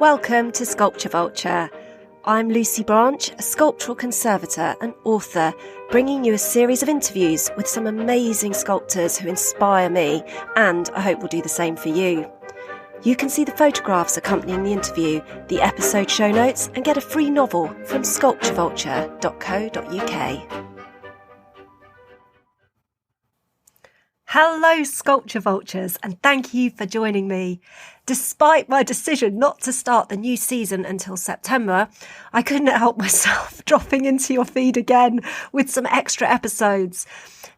Welcome to Sculpture Vulture. I'm Lucy Branch, a sculptural conservator and author, bringing you a series of interviews with some amazing sculptors who inspire me, and I hope will do the same for you. You can see the photographs accompanying the interview, the episode show notes, and get a free novel from sculpturevulture.co.uk. Hello, Sculpture Vultures, and thank you for joining me. Despite my decision not to start the new season until September, I couldn't help myself dropping into your feed again with some extra episodes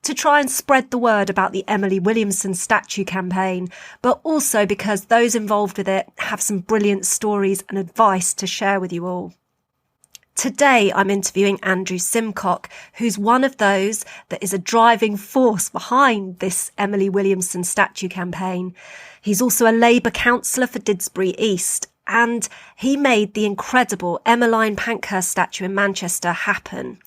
to try and spread the word about the Emily Williamson statue campaign, but also because those involved with it have some brilliant stories and advice to share with you all. Today, I'm interviewing Andrew Simcock, who's one of those that is a driving force behind this Emily Williamson statue campaign. He's also a Labour councillor for Didsbury East, and he made the incredible Emmeline Pankhurst statue in Manchester happen.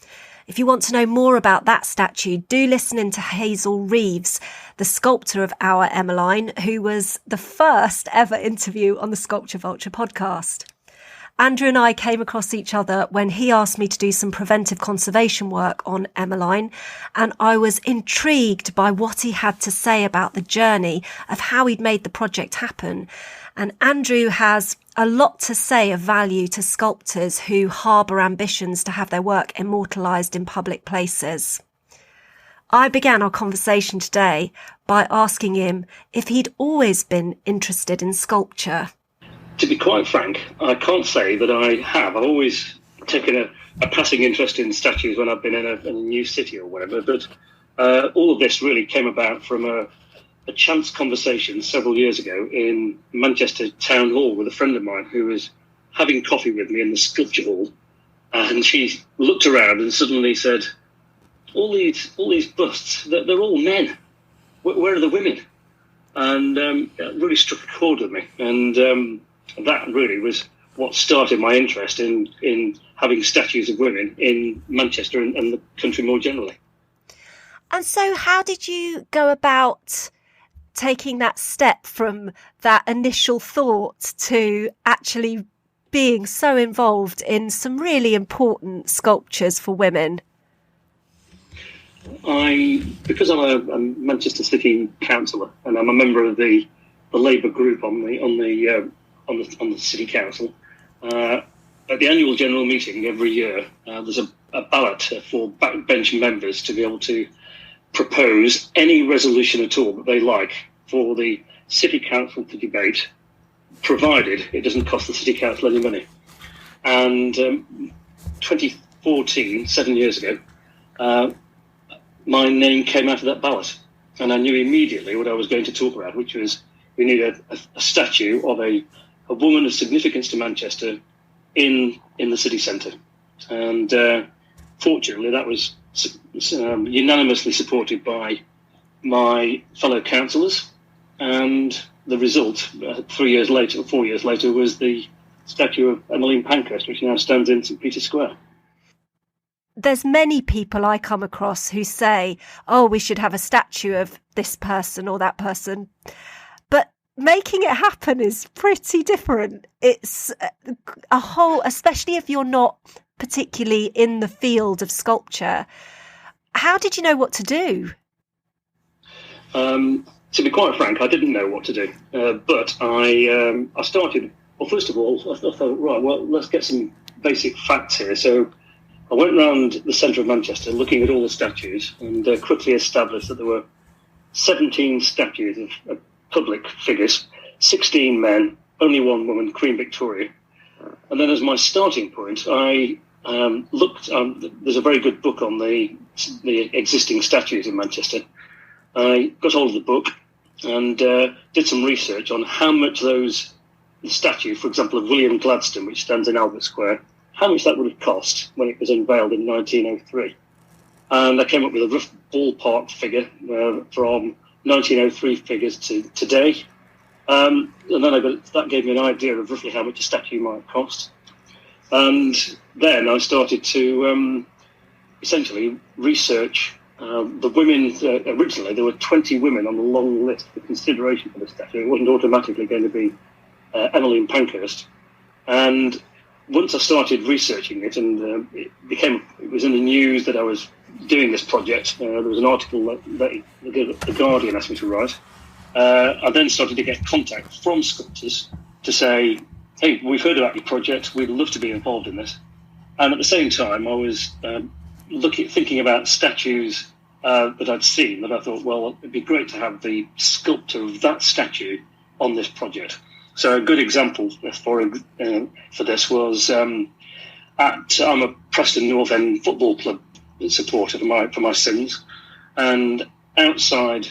If you want to know more about that statue, do listen in to Hazel Reeves, the sculptor of our Emmeline, who was the first ever interview on the Sculpture Vulture podcast. Andrew and I came across each other when he asked me to do some preventive conservation work on Emmeline, and I was intrigued by what he had to say about the journey of how he'd made the project happen. And Andrew has a lot to say of value to sculptors who harbour ambitions to have their work immortalised in public places. I began our conversation today by asking him if he'd always been interested in sculpture. To be quite frank, I can't say that I have. I've always taken a passing interest in statues when I've been in a new city or whatever, but all of this really came about from a chance conversation several years ago in Manchester Town Hall with a friend of mine who was having coffee with me in the sculpture hall, and she looked around and suddenly said, all these busts, they're all men. Where are the women? And it really struck a chord with me, and that really was what started my interest in having statues of women in Manchester and the country more generally. And so how did you go about taking that step from that initial thought to actually being so involved in some really important sculptures for women? Because I'm a Manchester City councillor and I'm a member of the Labour group on the City Council, at the annual general meeting every year, there's a ballot for backbench members to be able to propose any resolution at all that they like for the City Council to debate, provided it doesn't cost the City Council any money. And 2014, 7 years ago, my name came out of that ballot, and I knew immediately what I was going to talk about, which was we need a statue of a woman of significance to Manchester in the city centre. And fortunately, that was unanimously supported by my fellow councillors. And the result, 4 years later, was the statue of Emmeline Pankhurst, which now stands in St Peter's Square. There's many people I come across who say, oh, we should have a statue of this person or that person. But making it happen is pretty different. It's a whole, especially if you're not particularly in the field of sculpture. How did you know what to do? To be quite frank, I didn't know what to do. But I started, well, first of all, I thought, right, well, let's get some basic facts here. So I went round the centre of Manchester looking at all the statues and quickly established that there were 17 statues of public figures, 16 men, only one woman, Queen Victoria. And then as my starting point, I looked, there's a very good book on the existing statues in Manchester. I got hold of the book and did some research on how much the statue, for example, of William Gladstone, which stands in Albert Square, how much that would have cost when it was unveiled in 1903. And I came up with a rough ballpark figure from 1903 figures to today. And then that gave me an idea of roughly how much a statue might cost. And then I started to essentially research the women. Originally, there were 20 women on the long list for consideration for the statue. It wasn't automatically going to be Emmeline Pankhurst. And once I started researching it, and it was in the news that I was doing this project. There was an article that the Guardian asked me to write. I then started to get contact from sculptors to say, "Hey, we've heard about your project. We'd love to be involved in this." And at the same time, I was thinking about statues that I'd seen, that I thought, well, it'd be great to have the sculptor of that statue on this project. So a good example for this was I'm a Preston North End football club supporter for my sins, and outside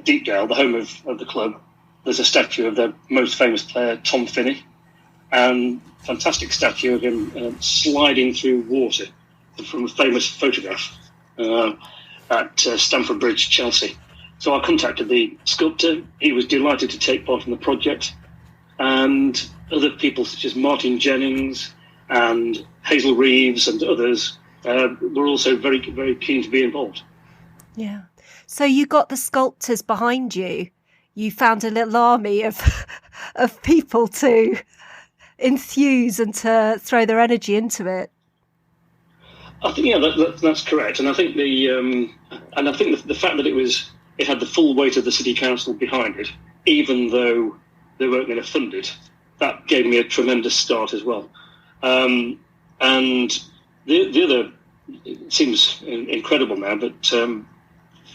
Deepdale, the home of the club, there's a statue of the most famous player, Tom Finney, and fantastic statue of him sliding through water from a famous photograph at Stamford Bridge, Chelsea. So I contacted the sculptor. He was delighted to take part in the project, and other people such as Martin Jennings and Hazel Reeves and others were also very, very keen to be involved. Yeah. So you got the sculptors behind you. You found a little army of people to enthuse and to throw their energy into it. I think that's correct, and I think the fact that it had the full weight of the city council behind it, even though they weren't going to fund it, that gave me a tremendous start as well. And the other, it seems incredible now, but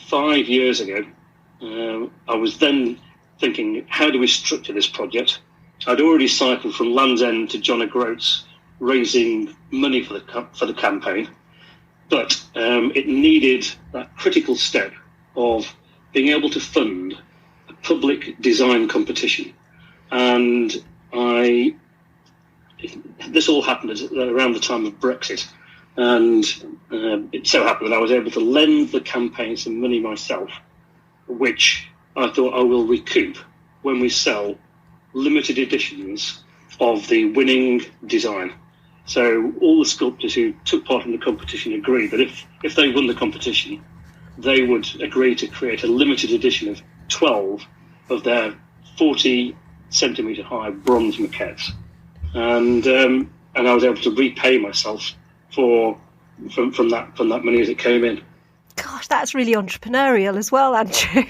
5 years ago, I was then thinking, how do we structure this project? I'd already cycled from Land's End to John O'Groats raising money for the campaign, but it needed that critical step of being able to fund a public design competition. And this all happened around the time of Brexit, and it so happened that I was able to lend the campaign some money myself, which I thought I will recoup when we sell limited editions of the winning design. So all the sculptors who took part in the competition agreed that if they won the competition, they would agree to create a limited edition of 12 of their 40 centimetre high bronze maquettes. And I was able to repay myself from that money as it came in. Gosh, that's really entrepreneurial as well, Andrew.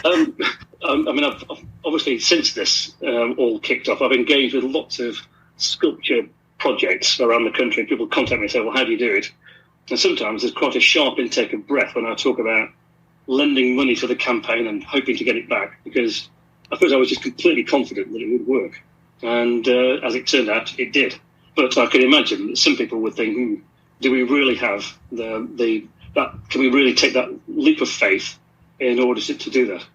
I've obviously, since this all kicked off, I've engaged with lots of sculpture projects around the country. People contact me and say, well, how do you do it? And sometimes there's quite a sharp intake of breath when I talk about lending money to the campaign and hoping to get it back, because I suppose I was just completely confident that it would work. And as it turned out, it did. But I can imagine that some people would think, do we really have can we really take that leap of faith in order to do that?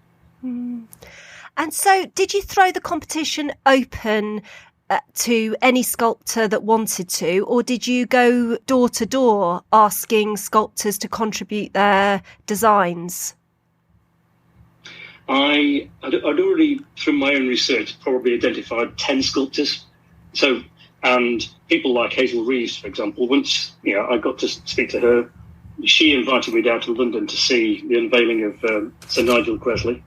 Mm. And so did you throw the competition open to any sculptor that wanted to, or did you go door to door asking sculptors to contribute their designs? I'd already, through my own research, probably identified 10 sculptors. So, and people like Hazel Reeves, for example, once I got to speak to her, she invited me down to London to see the unveiling of Sir Nigel Gresley.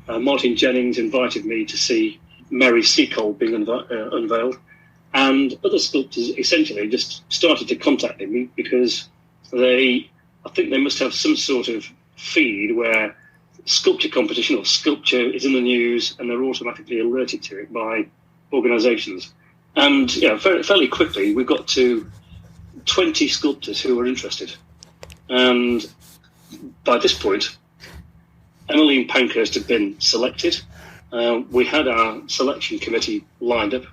Martin Jennings invited me to see Mary Seacole being unveiled, and other sculptors essentially just started to contact me because I think they must have some sort of feed where sculpture competition or sculpture is in the news, and they're automatically alerted to it by organisations. And fairly quickly we got to 20 sculptors who were interested, and by this point Emmeline Pankhurst had been selected. We had our selection committee lined up,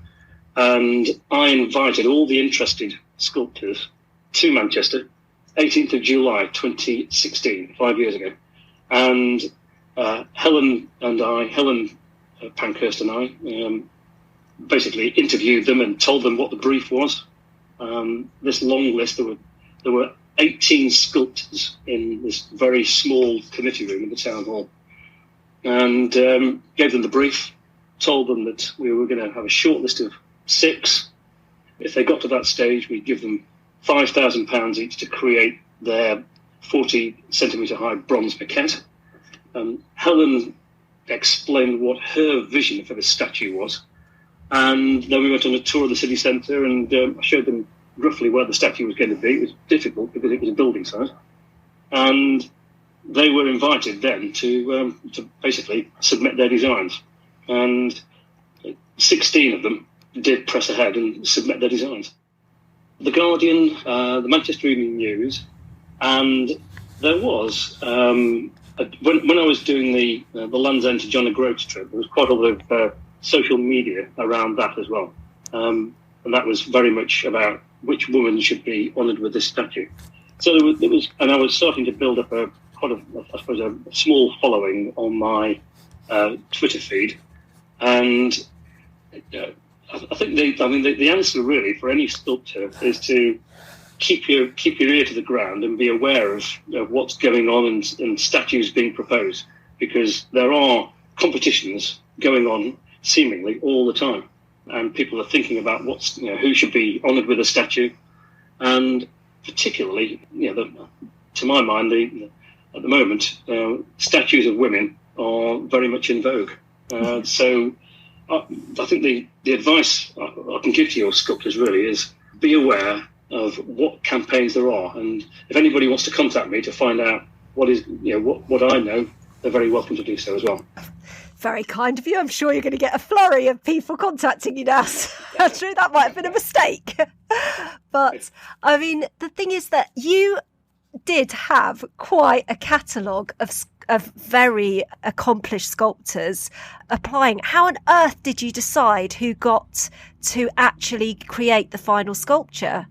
and I invited all the interested sculptors to Manchester, 18th of July 2016, 5 years ago. And Helen Pankhurst and I basically interviewed them and told them what the brief was. This long list, there were 18 sculptors in this very small committee room in the town hall, and gave them the brief, told them that we were going to have a short list of 6. If they got to that stage, we'd give them £5,000 each to create their 40 centimetre high bronze maquette. Helen explained what her vision for the statue was, And then we went on a tour of the city centre, and I showed them roughly where the statue was going to be. It was difficult because it was a building site. And they were invited then to basically submit their designs. And 16 of them did press ahead and submit their designs. The Guardian, the Manchester Evening News, and there was, when I was doing the Land's End to John O'Groats trip, there was quite a lot of social media around that as well. And that was very much about which woman should be honoured with this statue. So there was, and I was starting to build up a small following on my Twitter feed. And I think the answer really for any sculptor is to keep your ear to the ground and be aware of what's going on and statues being proposed, because there are competitions going on seemingly all the time, and people are thinking about who should be honoured with a statue, and particularly, to my mind, at the moment, statues of women are very much in vogue. So I think the advice I can give to your sculptors really is be aware of what campaigns there are, and if anybody wants to contact me to find out what I know, they're very welcome to do so as well. Very kind of you. I'm sure you're going to get a flurry of people contacting you now. True, that might have been a mistake. But, I mean, the thing is that you did have quite a catalogue of very accomplished sculptors applying. How on earth did you decide who got to actually create the final sculpture?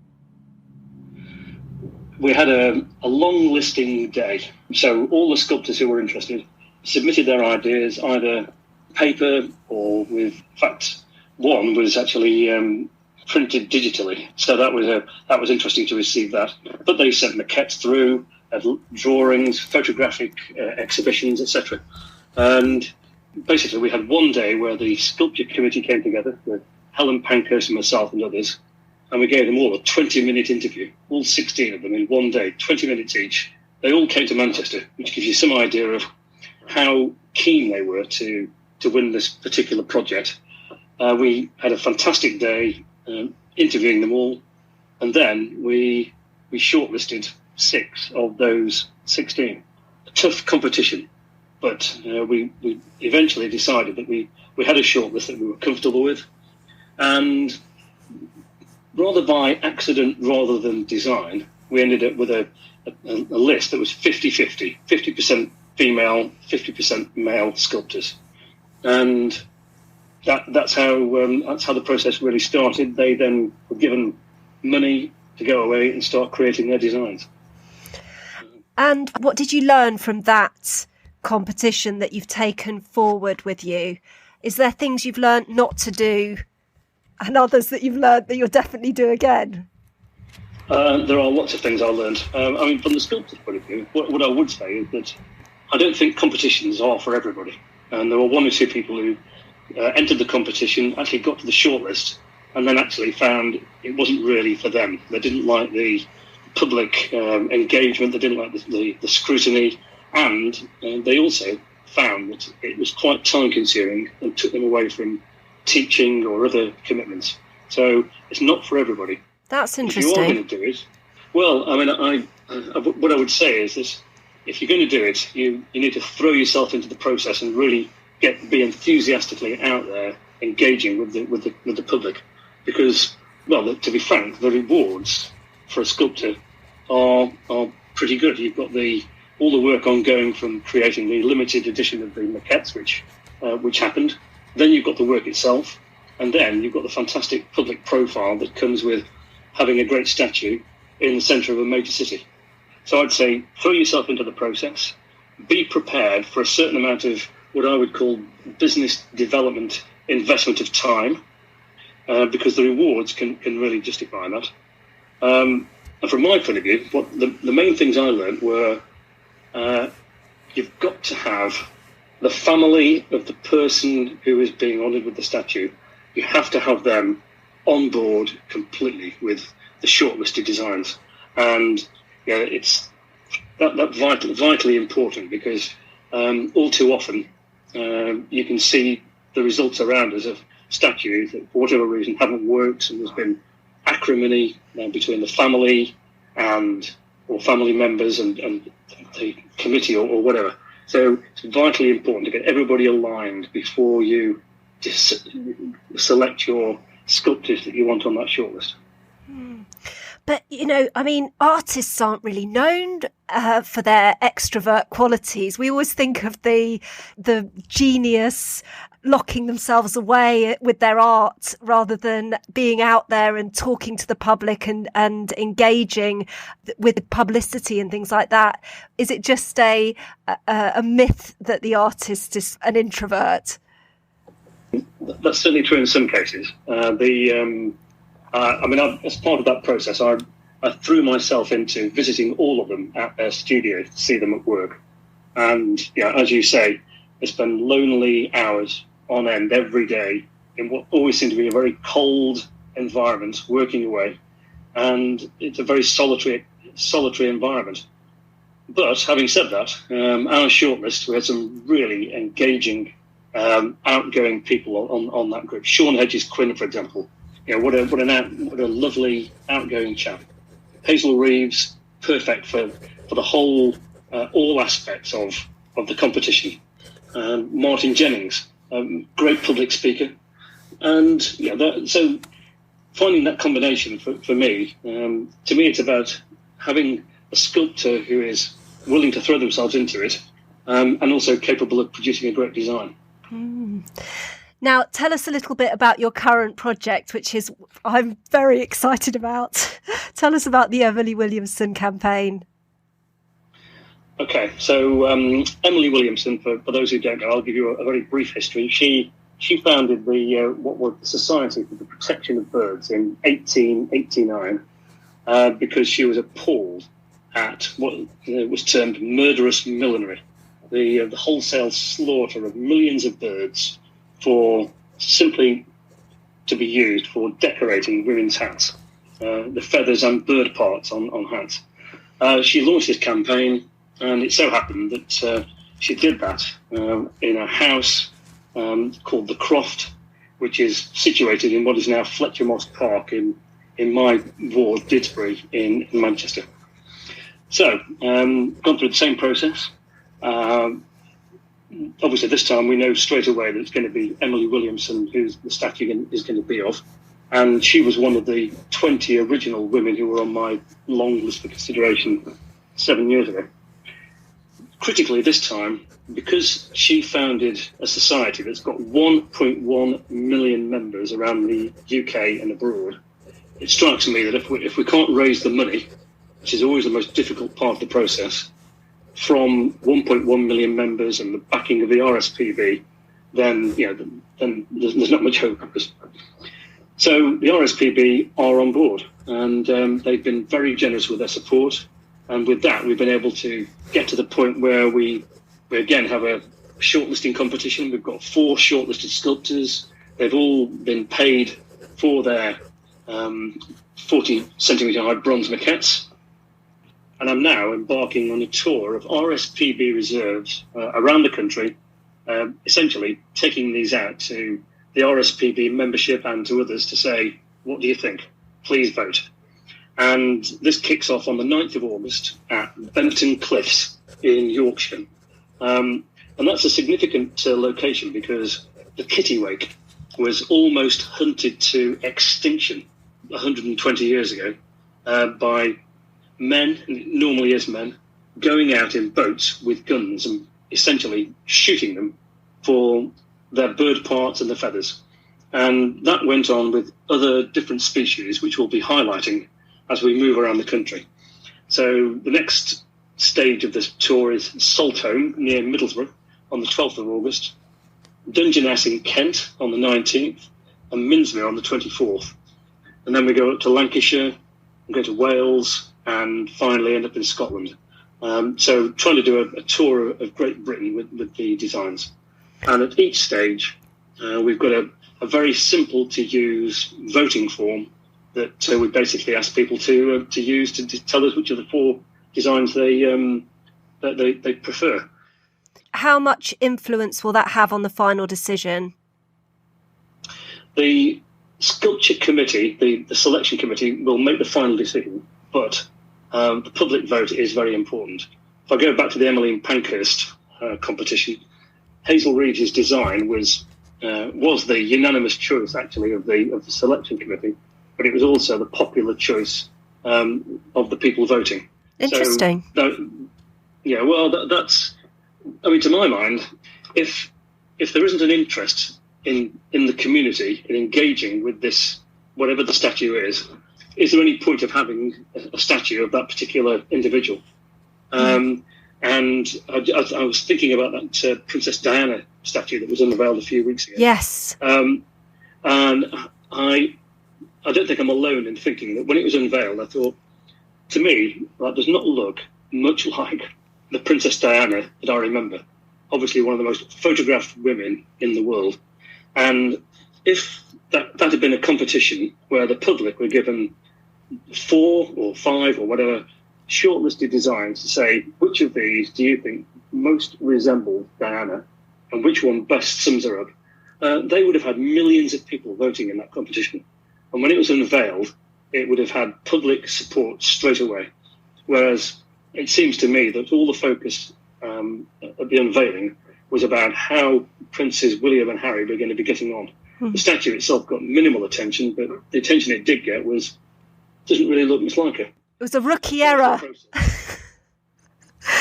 We had a long listing day. So all the sculptors who were interested submitted their ideas, either paper or with, in fact, one was actually printed digitally. So that was interesting to receive that. But they sent maquettes through, drawings, photographic exhibitions, etc. And basically we had one day where the sculpture committee came together with Helen Pankhurst and myself and others, and we gave them all a 20-minute interview, all 16 of them in one day, 20 minutes each. They all came to Manchester, which gives you some idea of how keen they were to win this particular project. We had a fantastic day interviewing them all, and then we shortlisted 6 of those 16. A tough competition, but we eventually decided that we had a shortlist that we were comfortable with, and rather by accident rather than design, we ended up with a list that was 50-50, 50% female, 50% male sculptors, and that's how the process really started. They then were given money to go away and start creating their designs. And what did you learn from that competition that you've taken forward with you? Is there things you've learned not to do, and others that you've learned that you'll definitely do again? There are lots of things I learned. From the sculptor's point of view, what I would say is that I don't think competitions are for everybody. And there were 1 or 2 people who entered the competition, actually got to the shortlist, and then actually found it wasn't really for them. They didn't like the public engagement, they didn't like the scrutiny, and they also found that it was quite time-consuming and took them away from teaching or other commitments. So it's not for everybody. That's interesting. If you are going to do it, well, what I would say is this: if you're going to do it, you need to throw yourself into the process and really be enthusiastically out there, engaging with the public, because, well, to be frank, the rewards for a sculptor are pretty good. You've got all the work ongoing from creating the limited edition of the maquettes, which happened. Then you've got the work itself, and then you've got the fantastic public profile that comes with having a great statue in the centre of a major city. So I'd say throw yourself into the process, be prepared for a certain amount of what I would call business development investment of time, because the rewards can really justify that. And from my point of view, what the main things I learned were you've got to have the family of the person who is being honoured with the statue. You have to have them on board completely with the shortlisted designs, and it's vitally important, because all too often you can see the results around us of statues that, for whatever reason, haven't worked, and there's been acrimony between the family or family members and the committee or whatever. So it's vitally important to get everybody aligned before you select your sculptors that you want on that shortlist. But, artists aren't really known for their extrovert qualities. We always think of the genius locking themselves away with their art rather than being out there and talking to the public and engaging with publicity and things like that. Is it just a myth that the artist is an introvert? That's certainly true in some cases. As part of that process, I threw myself into visiting all of them at their studio to see them at work. And, as you say, I spend lonely hours on end every day in what always seemed to be a very cold environment, working away. And it's a very solitary environment. But having said that, our shortlist, we had some really engaging, outgoing people on that group. Sean Hedges-Quinn, for example. What a lovely outgoing chap. Hazel Reeves, perfect for the whole, all aspects of the competition. Martin Jennings, great public speaker. And so finding that combination for me, to me it's about having a sculptor who is willing to throw themselves into it, and also capable of producing a great design. Now, tell us a little bit about your current project, which is I'm very excited about. Tell us about the Emily Williamson campaign. Okay, so Emily Williamson, for those who don't know, I'll give you a very brief history. She founded what was the Society for the Protection of Birds in 1889 because she was appalled at what was termed murderous millinery, the wholesale slaughter of millions of birds for simply to be used for decorating women's hats, the feathers and bird parts on hats. She launched this campaign, and it so happened that she did that in a house called The Croft, which is situated in what is now Fletcher Moss Park in my ward, Didsbury, in Manchester. So, gone through the same process. Obviously, this time we know straight away that it's going to be Emily Williamson who the statue is going to be of. And she was one of the 20 original women who were on my long list for consideration 7 years ago. Critically, this time, because she founded a society that's got 1.1 million members around the UK and abroad, it strikes me that if we can't raise the money, which is always the most difficult part of the process, from 1.1 million members and the backing of the RSPB, then there's not much hope. So the RSPB are on board, and they've been very generous with their support. And with that, we've been able to get to the point where we again have a shortlisting competition. We've got 4 shortlisted sculptors. They've all been paid for their 40 centimetre high bronze maquettes. And I'm now embarking on a tour of RSPB reserves around the country, essentially taking these out to the RSPB membership and to others to say, what do you think? Please vote. And this kicks off on the 9th of August at Benton Cliffs in Yorkshire. And that's a significant location because the kittiwake was almost hunted to extinction 120 years ago by men, and it normally is men, going out in boats with guns and essentially shooting them for their bird parts and the feathers. And that went on with other different species, which we'll be highlighting as we move around the country. So the next stage of this tour is Saltholm near Middlesbrough on the 12th of August, Dungeness in Kent on the 19th, and Minsmere on the 24th. And then we go up to Lancashire, and go to Wales, and finally end up in Scotland. So trying to do a tour of Great Britain with the designs. And at each stage, we've got a very simple to use voting form that we basically ask people to use to tell us which of the 4 designs they prefer. How much influence will that have on the final decision? the sculpture committee, the selection committee, will make the final decision, but the public vote is very important. If I go back to the Emmeline Pankhurst competition, Hazel Reeves' design was the unanimous choice, actually, of the selection committee, but it was also the popular choice of the people voting. Interesting. So, that's. I mean, to my mind, if there isn't an interest in the community in engaging with this, whatever the statue is there any point of having a statue of that particular individual? And I was thinking about that Princess Diana statue that was unveiled a few weeks ago. Yes. And I don't think I'm alone in thinking that when it was unveiled, I thought, to me, that does not look much like the Princess Diana that I remember. Obviously, one of the most photographed women in the world. And if that had been a competition where the public were given 4 or 5 or whatever shortlisted designs to say, which of these do you think most resemble Diana and which one best sums her up, they would have had millions of people voting in that competition. And when it was unveiled, it would have had public support straight away. Whereas it seems to me that all the focus at the unveiling was about how Princes William and Harry were going to be getting on. The statue itself got minimal attention, but the attention it did get doesn't really look much like her. It was a rookie error.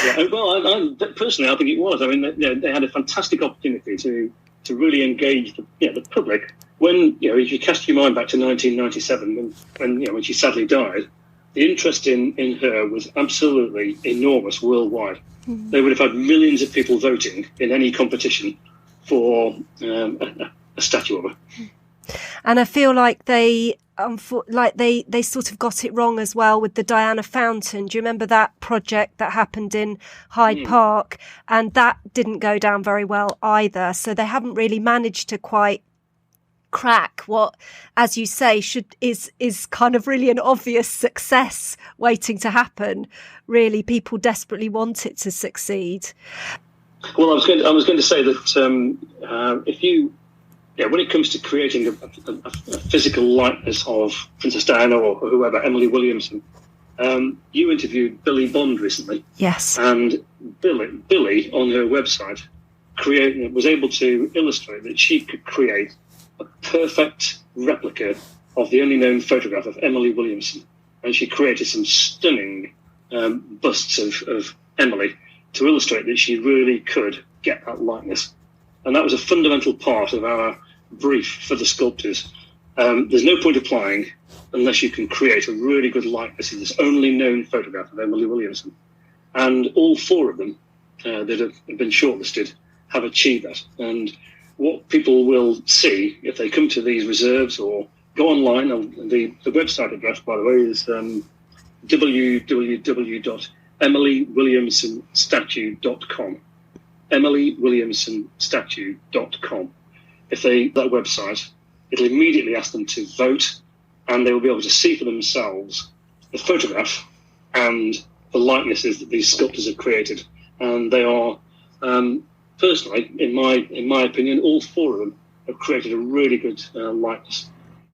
Yeah, well, personally, I think it was. I mean, they had a fantastic opportunity to really engage the public. When if you cast your mind back to 1997, when she sadly died, the interest in her was absolutely enormous worldwide. They would have had millions of people voting in any competition for a statue of her. And I feel like they sort of got it wrong as well with the Diana Fountain. Do you remember that project that happened in Hyde Park? And that didn't go down very well either. So they haven't really managed to quite crack what, as you say, is kind of really an obvious success waiting to happen. Really, people desperately want it to succeed. Well, I was going to say that if you, when it comes to creating a physical likeness of Princess Diana or whoever, Emily Williamson, you interviewed Billy Bond recently. Yes. And Billy on her website was able to illustrate that she could create a perfect replica of the only known photograph of Emily Williamson. And she created some stunning busts of Emily to illustrate that she really could get that likeness. And that was a fundamental part of our brief for the sculptors. There's no point applying unless you can create a really good likeness of this only known photograph of Emily Williamson. And all 4 of them that have been shortlisted have achieved that. And what people will see if they come to these reserves or go online, the website address, by the way, is www.emilywilliamsonstatue.com. emilywilliamsonstatue.com. If that website, it'll immediately ask them to vote, and they will be able to see for themselves the photograph and the likenesses that these sculptors have created. And they are, personally, in my opinion, all 4 of them have created a really good likeness.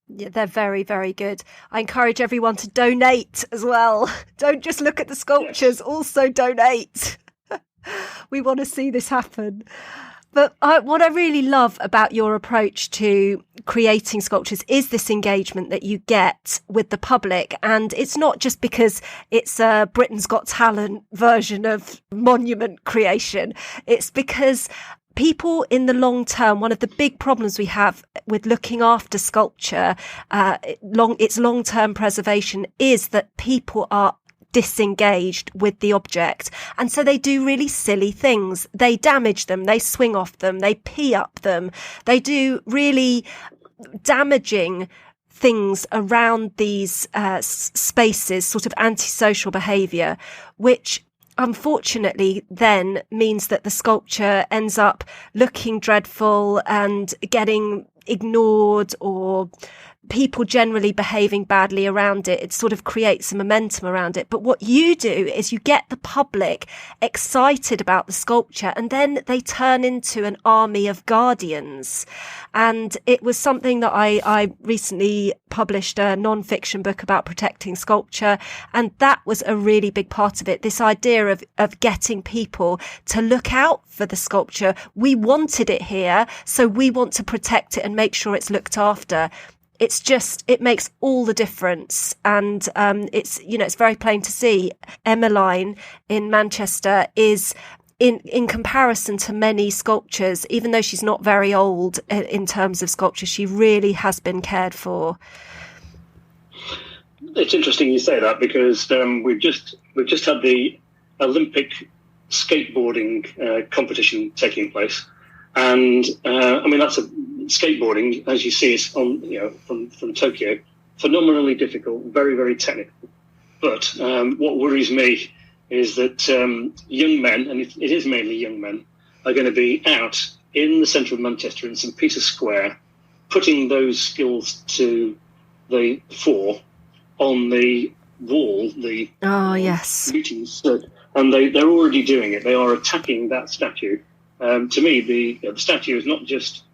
Yeah, they're very, very good. I encourage everyone to donate as well. Don't just look at the sculptures, also donate. We want to see this happen. But what I really love about your approach to creating sculptures is this engagement that you get with the public. And it's not just because it's a Britain's Got Talent version of monument creation. It's because people in the long term, one of the big problems we have with looking after sculpture, its long-term preservation, is that people are disengaged with the object, and so they do really silly things. They damage them, they swing off them, they pee up them, they do really damaging things around these spaces, sort of antisocial behaviour, which unfortunately then means that the sculpture ends up looking dreadful and getting ignored or people generally behaving badly around it. It sort of creates some momentum around it. But what you do is you get the public excited about the sculpture, and then they turn into an army of guardians. And it was something that I recently published a non-fiction book about protecting sculpture. And that was a really big part of it. This idea of getting people to look out for the sculpture. We wanted it here, so we want to protect it and make sure it's looked after. It makes all the difference. And it's very plain to see. Emmeline in Manchester is, in comparison to many sculptures, even though she's not very old in terms of sculpture, she really has been cared for. It's interesting you say that, because we've just had the Olympic skateboarding competition taking place. And that's skateboarding, as you see, is from Tokyo, phenomenally difficult, very, very technical. But what worries me is that young men, and it is mainly young men, are going to be out in the centre of Manchester in St Peter's Square, putting those skills to the fore on the wall, meeting circuit, and they're already doing it. They are attacking that statue. To me, the statue is not just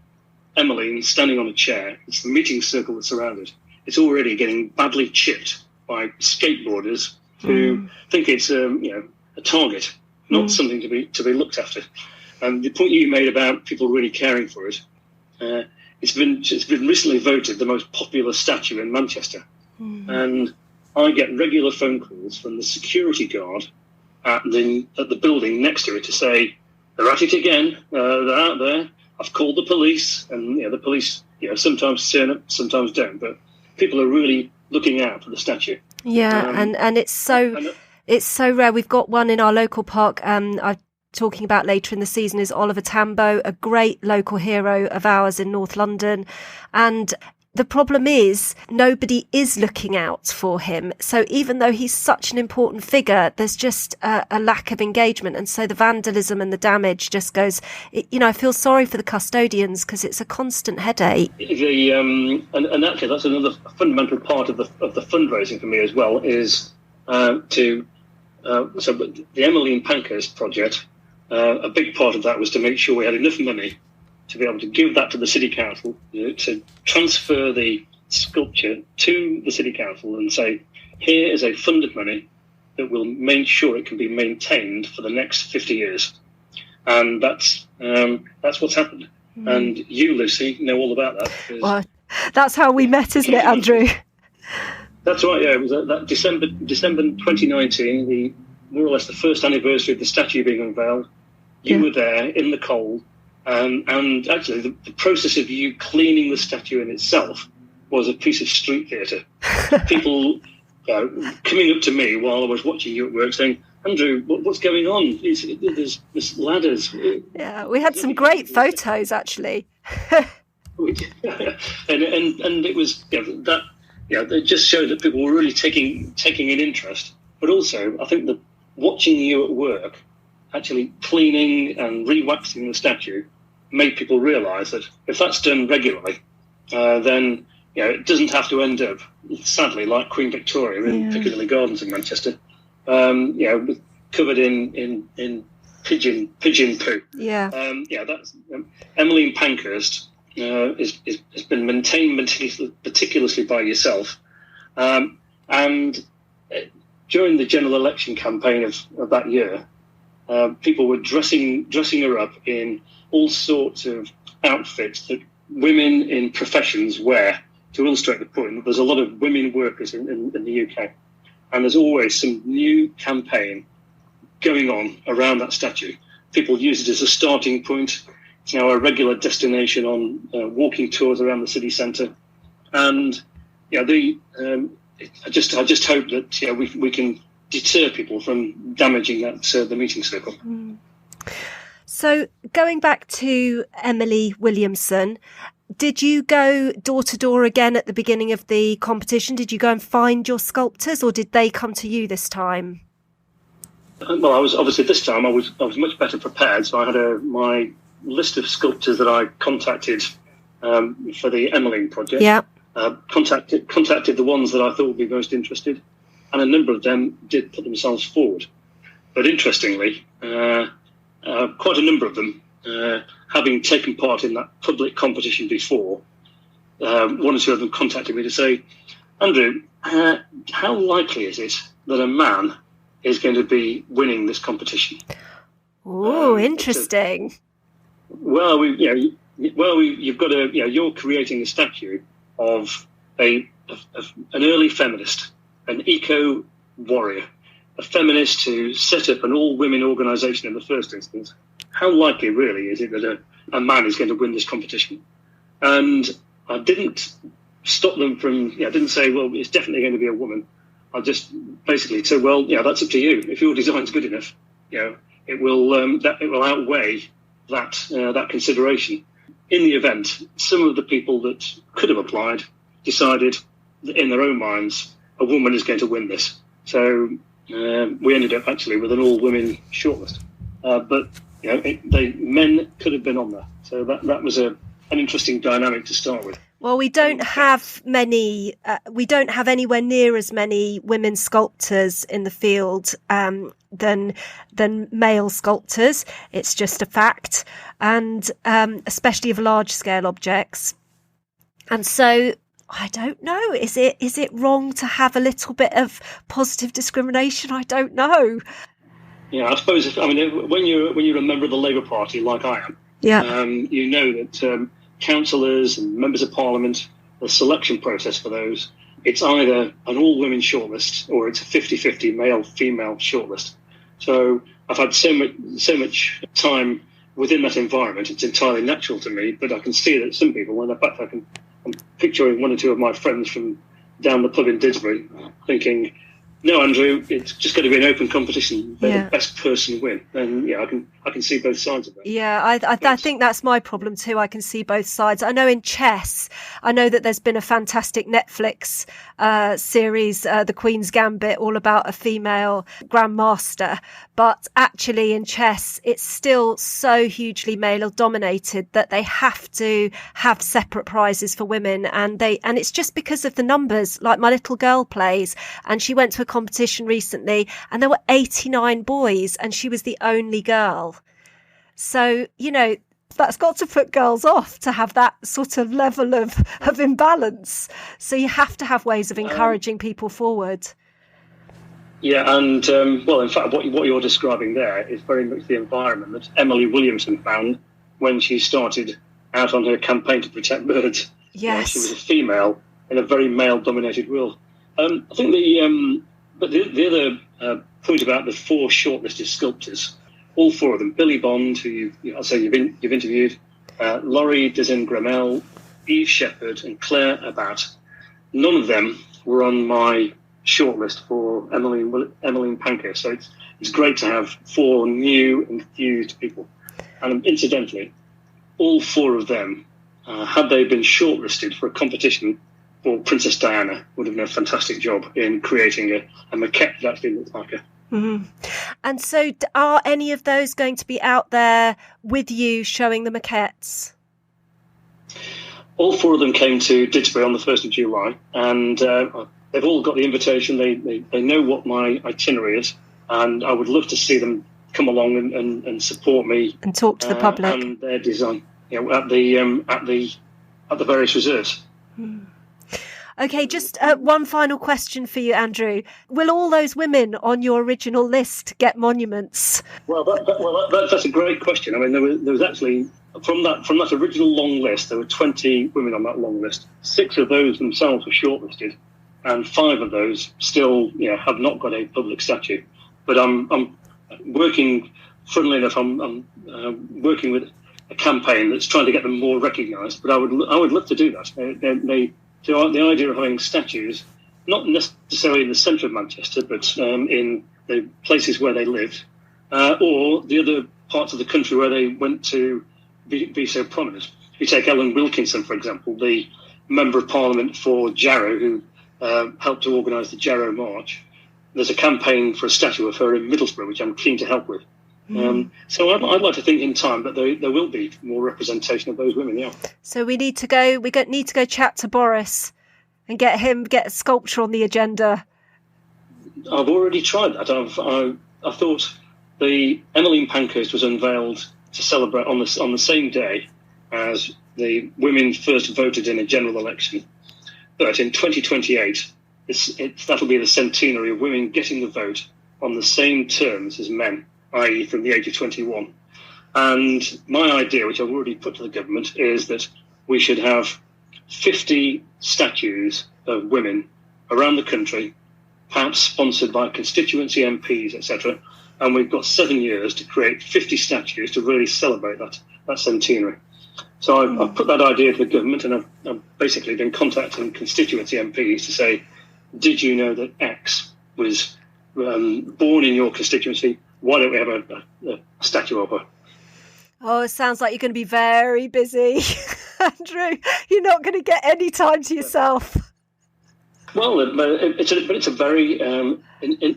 Emmeline standing on a chair. It's the meeting circle that's around it. It's already getting badly chipped by skateboarders who think it's a target, not something to be looked after. And the point you made about people really caring for it, it's been recently voted the most popular statue in Manchester. And I get regular phone calls from the security guard at the building next to it to say, they're at it again. They're out there. I've called the police, and the police, sometimes turn up, sometimes don't. But people are really looking out for the statue. Yeah, and it's so rare. We've got one in our local park. I'm talking about later in the season is Oliver Tambo, a great local hero of ours in North London, and the problem is nobody is looking out for him. So even though he's such an important figure, there's just a lack of engagement. And so the vandalism and the damage just goes, I feel sorry for the custodians because it's a constant headache. And actually that's another fundamental part of the fundraising for me as well, is so the Emmeline Pankhurst project, a big part of that was to make sure we had enough money to be able to give that to the City Council, to transfer the sculpture to the City Council and say, here is a fund of money that will make sure it can be maintained for the next 50 years. And that's what's happened. And you, Lucy, know all about that. Well, that's how we met, isn't it, Andrew? That's right, yeah. It was that December 2019, more or less the first anniversary of the statue being unveiled. You were there in the cold. And actually, the process of you cleaning the statue in itself was a piece of street theatre. People coming up to me while I was watching you at work saying, Andrew, what's going on? There's ladders. Yeah, we had some great photos, actually. and it was that it just showed that people were really taking an interest. But also, I think that watching you at work, actually cleaning and re-waxing the statue, made people realise that if that's done regularly, then it doesn't have to end up, sadly, like Queen Victoria in Piccadilly Gardens in Manchester, covered in pigeon poo. That's Emmeline Pankhurst has been maintained meticulously by yourself, and during the general election campaign of that year, people were dressing her up in all sorts of outfits that women in professions wear to illustrate the point. There's a lot of women workers in the UK, and there's always some new campaign going on around that statue. People use it as a starting point. It's now a regular destination on walking tours around the city centre, and I just hope that we can deter people from damaging the meeting circle. So going back to Emily Williamson, did you go door to door again at the beginning of the competition? Did you go and find your sculptors, or did they come to you this time? Well, I was obviously this time I was much better prepared. So I had my list of sculptors that I contacted for the Emmeline project. Yeah. contacted the ones that I thought would be most interested, and a number of them did put themselves forward. But interestingly, quite a number of them, having taken part in that public competition before, one or two of them contacted me to say, Andrew, how likely is it that a man is going to be winning this competition? Oh, interesting. You've got you're creating a statue of an early feminist, an eco warrior, a feminist who set up an all-women organisation in the first instance. How likely, really, is it that a man is going to win this competition? And I didn't stop them from. I didn't say, well, it's definitely going to be a woman. I just basically said, well, that's up to you. If your design's good enough, it will outweigh that consideration. In the event, some of the people that could have applied decided that in their own minds a woman is going to win this. So we ended up actually with an all-women shortlist. But men could have been on there. So that was an interesting dynamic to start with. Well, we don't have many. We don't have anywhere near as many women sculptors in the field than male sculptors. It's just a fact, and especially of large scale objects. And so, I don't know. Is it wrong to have a little bit of positive discrimination? I don't know. Yeah, I suppose. When you're a member of the Labour Party, like I am, you know that. Councillors and members of Parliament, the selection process for those, it's either an all-women shortlist or it's a 50-50 male-female shortlist. So I've had so much time within that environment, it's entirely natural to me, but I can see that some people, and in fact I'm picturing one or two of my friends from down the pub in Didsbury thinking, no, Andrew, it's just going to be an open competition. Let the best person win. And I can see both sides of that. Yeah, I think that's my problem too. I can see both sides. I know in chess, I know that there's been a fantastic Netflix series, The Queen's Gambit, all about a female grandmaster. But actually in chess, it's still so hugely male dominated that they have to have separate prizes for women. And it's just because of the numbers. Like my little girl plays, and she went to a competition recently and there were 89 boys and she was the only girl. So, that's got to put girls off to have that sort of level of imbalance. So you have to have ways of encouraging people forward. Yeah, and in fact, what you're describing there is very much the environment that Emily Williamson found when she started out on her campaign to protect birds. Yes. She was a female in a very male-dominated world. I think the other point about the four shortlisted sculptors, all four of them, Billy Bond, who you've interviewed, Laurie Desin-Gramel, Eve Shepherd, and Claire Abad, none of them were on my shortlist for Emmeline Pankhurst. So it's great to have four new, enthused people. And incidentally, all four of them, had they been shortlisted for a competition for Princess Diana, would have done a fantastic job in creating a maquette that actually looks like her. Mm-hmm. And so are any of those going to be out there with you showing the maquettes? All four of them came to Didsbury on the 1st of July, and they've all got the invitation. They know what my itinerary is, and I would love to see them come along and support me. And talk to the public. And their design at the various reserves. Mm. Okay, just one final question for you, Andrew. Will all those women on your original list get monuments? Well, that's a great question. I mean, there was actually, from that original long list, there were 20 women on that long list. 6 of those themselves were shortlisted, and 5 of those still have not got a public statue. But I'm working, funnily enough, I'm working with a campaign that's trying to get them more recognised. But I would love to do that. So the idea of having statues, not necessarily in the centre of Manchester, but in the places where they lived, or the other parts of the country where they went to be so prominent. You take Ellen Wilkinson, for example, the Member of Parliament for Jarrow, who helped to organise the Jarrow March. There's a campaign for a statue of her in Middlesbrough, which I'm keen to help with. So I'd like to think in time that there will be more representation of those women. Yeah. So we need to go. Need to go chat to Boris and get sculpture on the agenda? I've already tried that. I thought the Emmeline Pankhurst was unveiled to celebrate on the same day as the women first voted in a general election. But in 2028, that'll be the centenary of women getting the vote on the same terms as men, i.e. from the age of 21. And my idea, which I've already put to the government, is that we should have 50 statues of women around the country, perhaps sponsored by constituency MPs, etc. And we've got 7 years to create 50 statues to really celebrate that centenary. So I've put that idea to the government, and I've basically been contacting constituency MPs to say, did you know that X was born in your constituency? Why don't we have a statue of her? Oh, it sounds like you're going to be very busy, Andrew. You're not going to get any time to yourself. Well, it's a very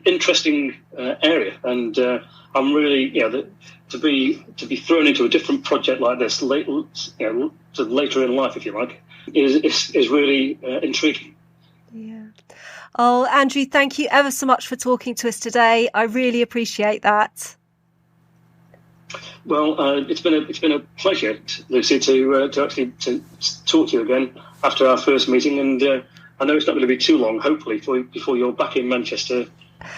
interesting area, and I'm really, to be thrown into a different project like this, later in life, if you like, is really intriguing. Yeah. Oh, Andrew, thank you ever so much for talking to us today. I really appreciate that. Well, it's been a pleasure, Lucy, to talk to you again after our first meeting, and I know it's not going to be too long, hopefully, before you're back in Manchester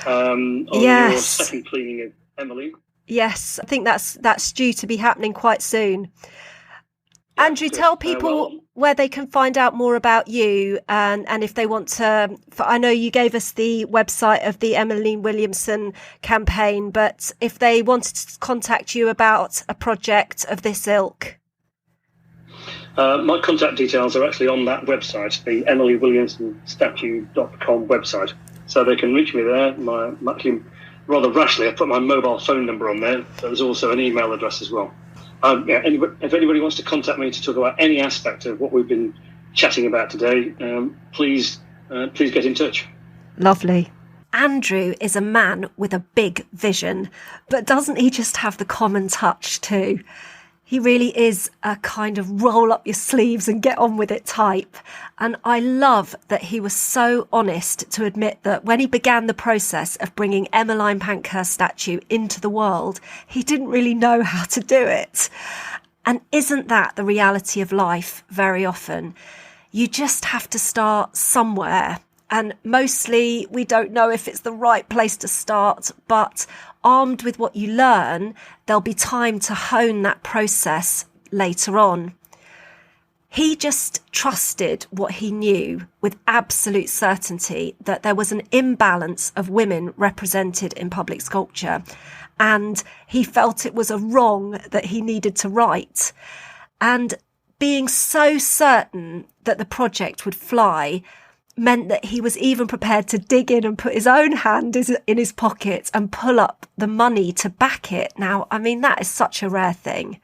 on your second cleaning of Emily. Yes, I think that's due to be happening quite soon. Andrew, tell people where they can find out more about you, and if they want to. I know you gave us the website of the Emmeline Williamson campaign, but if they wanted to contact you about a project of this ilk. My contact details are actually on that website, the EmilyWilliamsonStatue.com website. So they can reach me there. Actually, rather rashly, I put my mobile phone number on there. So there's also an email address as well. If anybody wants to contact me to talk about any aspect of what we've been chatting about today, please get in touch. Lovely. Andrew is a man with a big vision, but doesn't he just have the common touch too? He really is a kind of roll up your sleeves and get on with it type. And I love that he was so honest to admit that when he began the process of bringing Emmeline Pankhurst's statue into the world, he didn't really know how to do it. And isn't that the reality of life very often? You just have to start somewhere. And mostly we don't know if it's the right place to start, but armed with what you learn, there'll be time to hone that process later on. He just trusted what he knew with absolute certainty that there was an imbalance of women represented in public sculpture, and he felt it was a wrong that he needed to right. And being so certain that the project would fly meant that he was even prepared to dig in and put his own hand in his pocket and pull up the money to back it. Now, I mean, that is such a rare thing.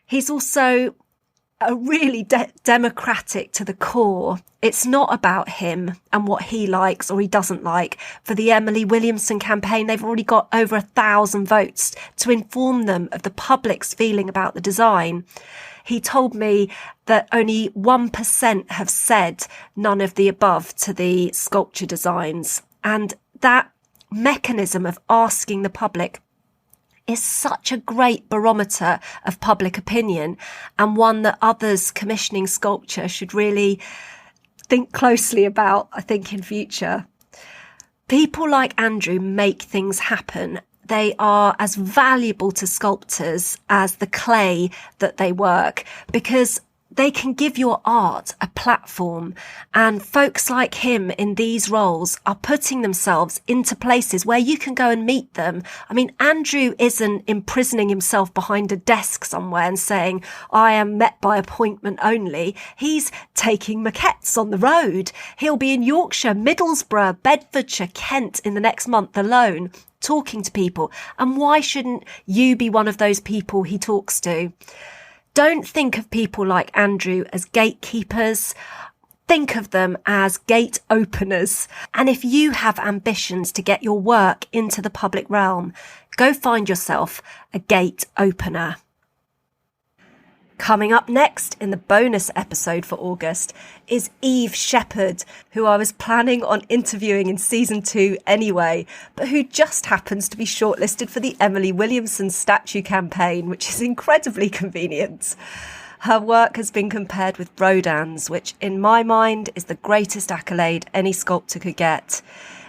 He's also a really democratic to the core. It's not about him and what he likes or he doesn't like. For the Emily Williamson campaign, they've already got over 1,000 votes to inform them of the public's feeling about the design. He told me that only 1% have said none of the above to the sculpture designs. And that mechanism of asking the public is such a great barometer of public opinion, and one that others commissioning sculpture should really think closely about, I think, in future. People like Andrew make things happen. They are as valuable to sculptors as the clay that they work, because they can give your art a platform, and folks like him in these roles are putting themselves into places where you can go and meet them. I mean, Andrew isn't imprisoning himself behind a desk somewhere and saying, I am met by appointment only. He's taking maquettes on the road. He'll be in Yorkshire, Middlesbrough, Bedfordshire, Kent in the next month alone, talking to people. And why shouldn't you be one of those people he talks to? Don't think of people like Andrew as gatekeepers. Think of them as gate openers. And if you have ambitions to get your work into the public realm, go find yourself a gate opener. Coming up next in the bonus episode for August is Eve Shepherd, who I was planning on interviewing in season 2 anyway, but who just happens to be shortlisted for the Emily Williamson statue campaign, which is incredibly convenient. Her work has been compared with Rodin's, which in my mind is the greatest accolade any sculptor could get.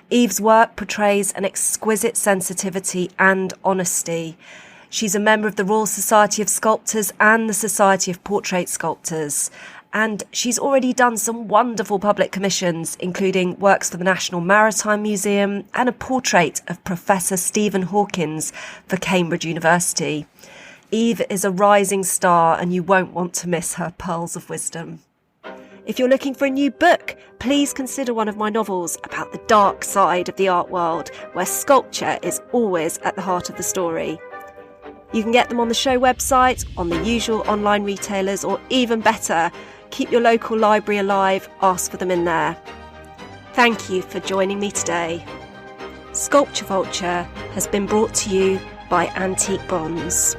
Eve's work portrays an exquisite sensitivity and honesty. She's a member of the Royal Society of Sculptors and the Society of Portrait Sculptors. And she's already done some wonderful public commissions, including works for the National Maritime Museum and a portrait of Professor Stephen Hawkins for Cambridge University. Eve is a rising star and you won't want to miss her pearls of wisdom. If you're looking for a new book, please consider one of my novels about the dark side of the art world, where sculpture is always at the heart of the story. You can get them on the show website, on the usual online retailers, or even better, keep your local library alive, ask for them in there. Thank you for joining me today. Sculpture Vulture has been brought to you by Antique Bronze.